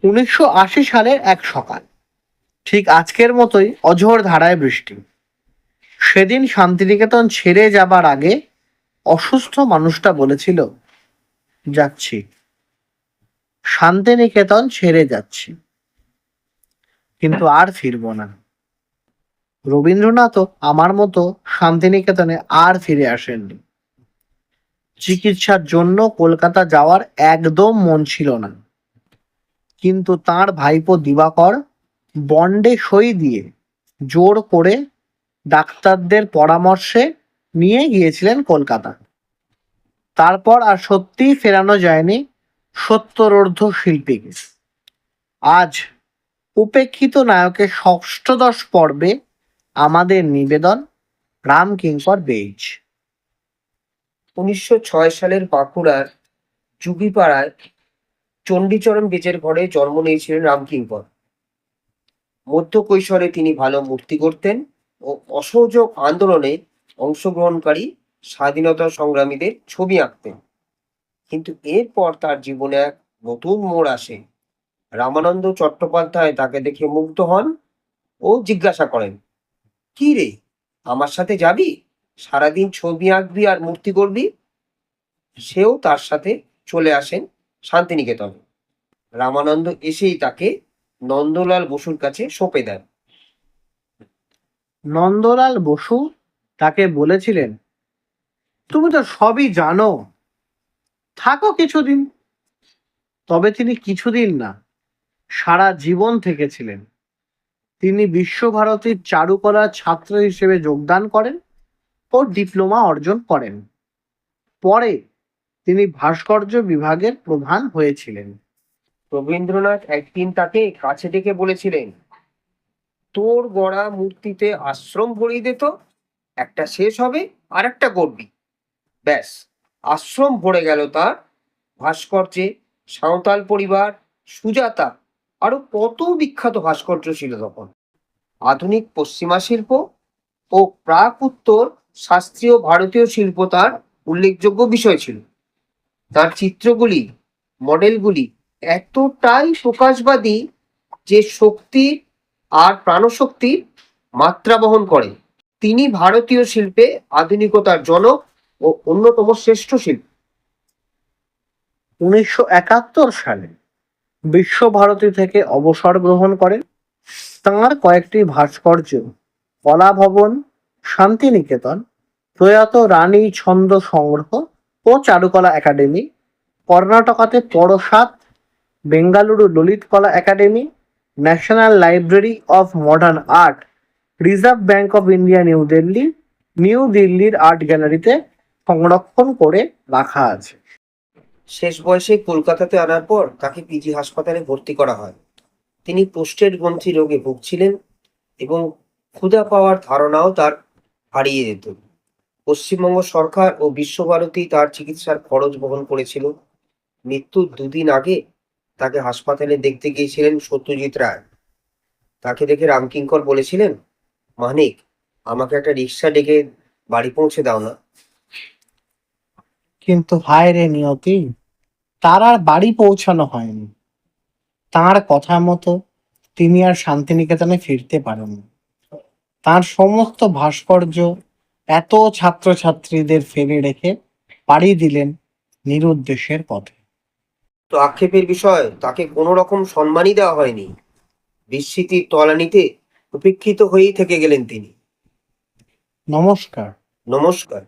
1980 সালের এক সকাল, ঠিক আজকের মতোই অঝোর ধারায় বৃষ্টি। সেদিন শান্তিনিকেতন ছেড়ে যাবার আগে অসুস্থ মানুষটা বলেছিল, যাচ্ছি, শান্তিনিকেতন ছেড়ে যাচ্ছি, কিন্তু আর ফিরবো না। রবীন্দ্রনাথও আমার মতো শান্তিনিকেতনে আর ফিরে আসেননি। চিকিৎসার জন্য কলকাতা যাওয়ার একদম মন ছিল না, কিন্তু তার ভাইপো দিবাকর বন্ডে সই দিয়ে জোর করে ডাক্তারদের পরামর্শে নিয়ে গিয়েছিলেন কলকাতা। তারপর আর সত্যিই ফেরানো যায়নি সত্তরোর্ধ্ব শিল্পীকে। আজ উপেক্ষিত নায়কের ষষ্ঠদশ পর্বে আমাদের নিবেদন রামকিঙ্কর বেইজ। 1906 সালের বাঁকুড়ার জুগিপাড়ায় চণ্ডীচরণ বেজের ঘরে জন্ম নিয়েছিলেন রামকিঙ্কর। মধ্য কৈশোরে তিনি ভালো মূর্তি করতেন ও অসহযোগ আন্দোলনে অংশগ্রহণকারী স্বাধীনতা সংগ্রামীদের ছবি আঁকতেন। কিন্তু এরপর তার জীবনে এক নতুন মোড় আসে। রামানন্দ চট্টোপাধ্যায় তাকে দেখে মুগ্ধ হন ও জিজ্ঞাসা করেন, কি রে, আমার সাথে যাবি? সারাদিন ছবি আঁকবি আর মূর্তি করবি? সেও তার সাথে চলে আসেন শান্তিনিকেতনে। রামানন্দ এসেই তাকে নন্দলাল বসুর কাছে সঁপে দেন। নন্দলাল বসু তাকে বলেছিলেন, তুমি তো সবই জানো, থাকো কিছুদিন। তবে তিনি কিছুদিন না, সারা জীবন থেকেছিলেন। তিনি বিশ্বভারতীর চারুকলার ছাত্র হিসেবে যোগদান করেন ও ডিপ্লোমা অর্জন করেন। পরে তিনি ভাস্কর্য বিভাগের প্রধান হয়েছিলেন। রবীন্দ্রনাথ একদিন তাকে কাছে ডেকে বলেছিলেন, তোর গড়া মূর্তিতে আশ্রম ভরিয়ে দে তো, একটা শেষ হবে আর একটা করবি। ব্যাস, আশ্রম ভরে গেল তার। ভাস্কর্যে সাঁওতাল পরিবার, সুজাতা, আরো কত বিখ্যাত ভাস্কর্য ছিল তখন। আধুনিক পশ্চিমা শিল্প ও প্রাক উত্তর শাস্ত্রীয় ভারতীয় শিল্প তার উল্লেখযোগ্য বিষয় ছিল। তার চিত্রগুলি, মডেলগুলি এতটাই প্রকাশবাদী যে শক্তি আর প্রাণশক্তির মাত্রা বহন করে। তিনি ভারতীয় শিল্পে আধুনিকতার জনক ও অন্যতম শ্রেষ্ঠ শিল্পী। 1971 সালে বিশ্বভারতী থেকে অবসর গ্রহণ করেন। তাঁর কয়েকটি ভাস্কর্য কলাভবন, শান্তিনিকেতন, প্রয়াত রানী ছন্দ সংগ্রহ ও চারুকলা একাডেমি, কর্ণাটকাতে পরসাদ, বেঙ্গালুরু ললিত কলা academy, national library of modern art, reserve bank of India new দিল্লির আর্ট গ্যালারিতে সংরক্ষণ করে রাখা আছে। শেষ বয়সে কলকাতাতে আনার পর তাকে পিজি হাসপাতালে ভর্তি করা হয়। তিনি প্রোস্টেট গ্রন্থি রোগে ভুগছিলেন এবং ক্ষুধা পাওয়ার ধারণাও তার হারিয়ে যেত। পশ্চিমবঙ্গ সরকার ও বিশ্বভারতী তার চিকিৎসার খরচ বহন করেছিল। মৃত্যুর দুদিন আগে তাকে হাসপাতালে দেখতে গিয়েছিলেন সত্যজিৎ রায়। তাকে দেখে রামকিঙ্কর বলেছিলেন, মানিক, আমাকে একটা রিক্সা ডেকে বাড়ি পৌঁছে দাও না। কিন্তু হায় রে নিয়তি, তার আর বাড়ি পৌঁছানো হয়নি। তাঁর কথা মতো তিনি আর শান্তিনিকেতনে ফিরতে পারেননি। তার সমস্ত ভাস্কর্য এত ছাত্রছাত্রীদের ফেলে রেখে পাড়ি দিলেন নিরুদ্দেশের পথে। তো আক্ষেপের বিষয়, তাকে কোনো রকম সম্মানই দেওয়া হয়নি। বিস্মৃতির তলানিতে উপেক্ষিত হয়েই থেকে গেলেন তিনি। নমস্কার। নমস্কার।